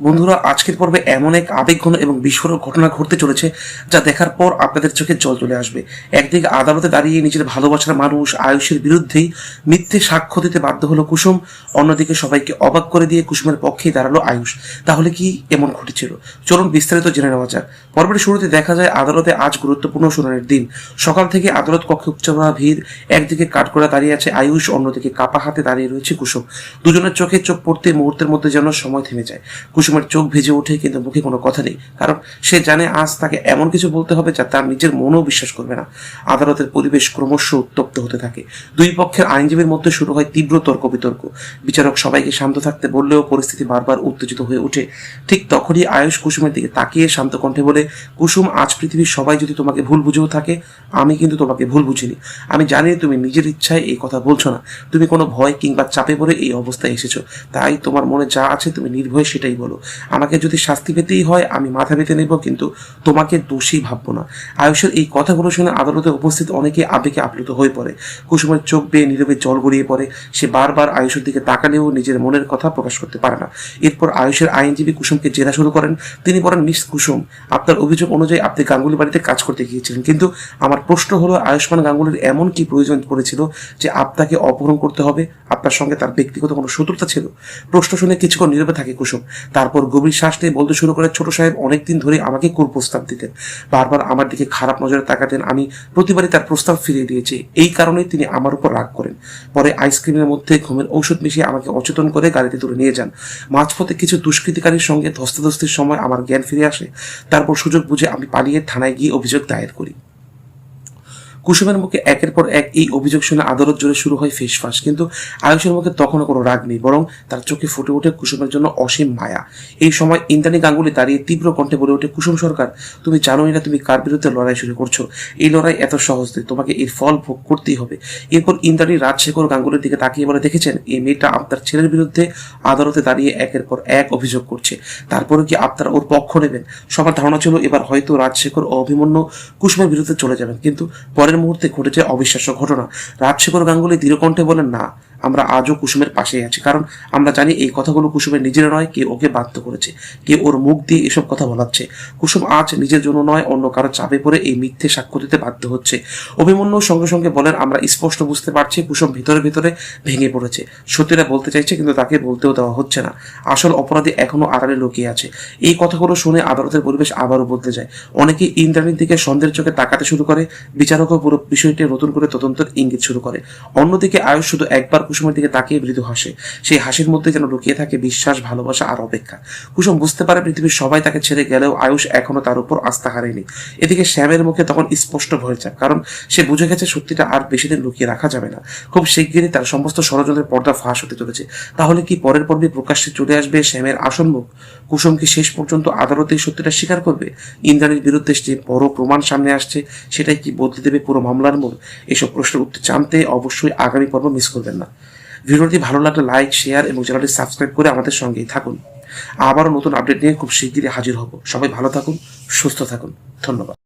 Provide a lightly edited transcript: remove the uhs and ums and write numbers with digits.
বন্ধুরা, আজকের পর্বে এমন এক আবেগঘন এবং বিস্ফোরক ঘটনা ঘটতে চলেছে যা দেখার পর আপনাদের চোখে জল চলে আসবে। একদিকে আদালতে দাঁড়িয়ে নিজের ভালোবাসার মানুষ আয়ুষের বিরুদ্ধেই মিথ্যে সাক্ষ্য দিতে বাধ্য হলো কুসুম, অন্যদিকে সবাইকে অবাক করে দিয়ে কুসুমের পক্ষেই দাঁড়ালো আয়ুষ। তাহলে কি এমন ঘটেছিল? চলুন বিস্তারিত জেনে নেওয়া যাক। পর্বের শুরুতে দেখা যায় আদালতে আজ গুরুত্বপূর্ণ শুনানির দিন। সকাল থেকে আদালত কক্ষে উপচে পড়া ভিড়। একদিকে কাঠগড়া দাঁড়িয়ে আছে আয়ুষ, অন্যদিকে কাপা হাতে দাঁড়িয়ে রয়েছে কুসুম। দুজনের চোখে চোখ পড়তে মুহূর্তের মধ্যে যেন সময় থেমে যায়। কুসুমের চোখ ভিজে ওঠে, কিন্তু মুখে কোনো কথা নেই, কারণ সে জানে আজ তাকে এমন কিছু বলতে হবে যা তার নিজের মনও বিশ্বাস করবে না। আদালতের পরিবেশ ক্রমশ উত্তপ্ত হতে থাকে। দুই পক্ষের আইনজীবীর মধ্যে শুরু হয় তীব্র তর্ক বিতর্ক। বিচারক সবাইকে শান্ত থাকতে বললেও পরিস্থিতি বারবার উত্তেজিত হয়ে ওঠে। ঠিক তখনই আয়ুষ কুসুমের দিকে তাকিয়ে শান্ত কণ্ঠে বলে, কুসুম, আজ পৃথিবীর সবাই যদি তোমাকে ভুল বুঝেও থাকে, আমি কিন্তু তোমাকে ভুল বুঝিনি। আমি জানি তুমি নিজের ইচ্ছায় এই কথা বলছো না, তুমি কোনো ভয় কিংবা চাপে পড়ে এই অবস্থায় এসেছো। তাই তোমার মনে যা আছে তুমি নির্ভয়ে সেটাই বলো। আমাকে যদি শাস্তি পেতেই হয় আমি মাথা পেতে নেব, কিন্তু তোমাকে দোষী ভাববো না। আয়ুষের এই কথাগুলো শুনে আদালতে উপস্থিত অনেকে আবেগে আপ্লুত হয়ে পড়ে। কুসুমের চোখ বেয়ে নীরবে জল গড়িয়ে পড়ে। সে বারবার আয়ুষের দিকে তাকালেও নিজের মনের কথা প্রকাশ করতে পারে না। এরপর আয়ুষের আইনজীবী কুসুমকে জেরা শুরু করেন। তিনি বলেন, মিস কুসুম, আপনার অভিযোগ অনুযায়ী আপনি গাঙ্গুলি বাড়িতে কাজ করতে গিয়েছিলেন, কিন্তু আমার প্রশ্ন হলো আয়ুষ্মান গাঙ্গুলির এমন কি প্রয়োজন পড়েছিল যে আপনাকে অপহরণ করতে হবে? আপনার সঙ্গে তার ব্যক্তিগত কোনো শত্রুতা ছিল? প্রশ্ন শুনে কিছুক্ষণ নীরবে থাকে কুসুম। তারপর গভীর শ্বাস নিয়ে বলতে শুরু করে, ছোট সাহেব অনেকদিন ধরে আমাকে কুপ্রস্তাব দিতেন, বারবার আমার দিকে খারাপ নজরে তাকাতেন। আমি প্রতিবারই তার প্রস্তাব ফিরিয়ে দিয়েছি। এই কারণেই তিনি আমার উপর রাগ করেন। পরে আইসক্রিমের মধ্যে ঘুমের ঔষধ মিশিয়ে আমাকে অচেতন করে গাড়িতে তুলে নিয়ে যান। মাঝপথে কিছু দুষ্কৃতিকারীর সঙ্গে ধস্তাধস্তির সময় আমার জ্ঞান ফিরে আসে। তারপর সুযোগ বুঝে আমি পালিয়ে থানায় গিয়ে অভিযোগ দায়ের করি। কুসুমের মুখে একের পর এক এই অভিযোগ শুনে আদালত জুড়ে শুরু হয় ফিসফাস, কিন্তু আয়ুষের মুখে তখনও কোনো রাগ নেই, বরং তার চোখে ফুটে ওঠে কুসুমের জন্য অসীম মায়া। এই সময় ইন্দ্রাণী গাঙ্গুলি দাঁড়িয়ে তীব্র কণ্ঠে বলে ওঠে, কুসুম সরকার, তুমি জানোই না তুমি কার বিরুদ্ধে লড়াই শুরু করছো। এই লড়াই এত সহজ নয়, তোমাকে এর ফল ভোগ করতেই হবে। এরপর ইন্দ্রাণী রাজশেখর গাঙ্গুলির দিকে তাকিয়ে বলে, দেখেছেন, এই মেয়েটা আপনার ছেলের বিরুদ্ধে আদালতে দাঁড়িয়ে একের পর এক অভিযোগ করছে, তারপরে কি আপনারা ওর পক্ষ নেবেন? সবার ধারণা ছিল এবার হয়তো রাজশেখর ও অভিমন্যু কুসুমের বিরুদ্ধে চলে যাবেন, কিন্তু পরের মুহূর্তে ঘটেছে অবিশ্বাস্য ঘটনা। রাজশেখর গাঙ্গুলি দৃঢ়কণ্ঠে বলেন, না, আমরা আজও কুসুমের পাশেই আছি, কারণ আমরা জানি এই কথাগুলো কুসুমের নিজের নয়, কে ওকে বাধ্য করেছে, কে ওর মুখ দিয়ে এসব কথা বলাচ্ছে। কুসুম আজ নিজের জন্য নয়, অন্য কারো চাপে পড়ে এই মিথ্যে সাক্ষ্য দিতে বাধ্য হচ্ছে। অভিমন্যুর সঙ্গে সঙ্গে বলেন, আমরা স্পষ্ট বুঝতে পারছি কুসুম ভিতরে ভিতরে ভেঙে পড়েছে, সত্যিটা বলতে চাইছে, কিন্তু তাকে বলতেও দেওয়া হচ্ছে না। আসল অপরাধী এখনো আড়ালে লুকিয়ে আছে। এই কথাগুলো শুনে আদালতের পরিবেশ আবারও বদলে যায়। অনেকে ইন্দ্রাণীর দিকে সন্দেহের চোখে তাকাতে শুরু করে। বিচারকও পুরো বিষয়টি নতুন করে তদন্তের ইঙ্গিত শুরু করে। অন্যদিকে আয়ুষ শুধু একবার কুসুমের দিকে তাকিয়ে মৃদু হাসে। সেই হাসির মধ্যে যেন লুকিয়ে থাকে বিশ্বাস, ভালোবাসা আর অপেক্ষা। কুসুম বুঝতে পারে পৃথিবীর সবাই তাকে ছেড়ে গেলেও আয়ুষ এখনো তার উপর আস্থা হারেনি। এদিকে শ্যামের মুখে তখন স্পষ্ট ভয় চাপ, কারণ সে বুঝে গেছে সত্যিটা আর বেশি দিন লুকিয়ে রাখা যাবে না। খুব শিগগিরই তার সমস্ত ষড়যন্ত্রের পর্দা ফাঁস হতে চলেছে। তাহলে কি পরের পর্বে প্রকাশ্যে চলে আসবে শ্যামের আসল মুখ? কুসুম কি শেষ পর্যন্ত আদালতে সত্যিটা স্বীকার করবে? ইন্দ্রাণীর বিরুদ্ধে যে বড় প্রমাণ সামনে আসছে সেটাই কি বদলে দেবে পুরো মামলার মোড়? এসব প্রশ্নের উত্তর জানতে অবশ্যই আগামী পর্ব মিস করবেন না। ভিডিওটি ভালো লাগলে লাইক, শেয়ার এবং চ্যানেলটি সাবস্ক্রাইব করে আমাদের সঙ্গেই থাকুন। আবারও নতুন আপডেট নিয়ে খুব শিগগিরই হাজির হব। সবাই ভালো থাকুন, সুস্থ থাকুন। ধন্যবাদ।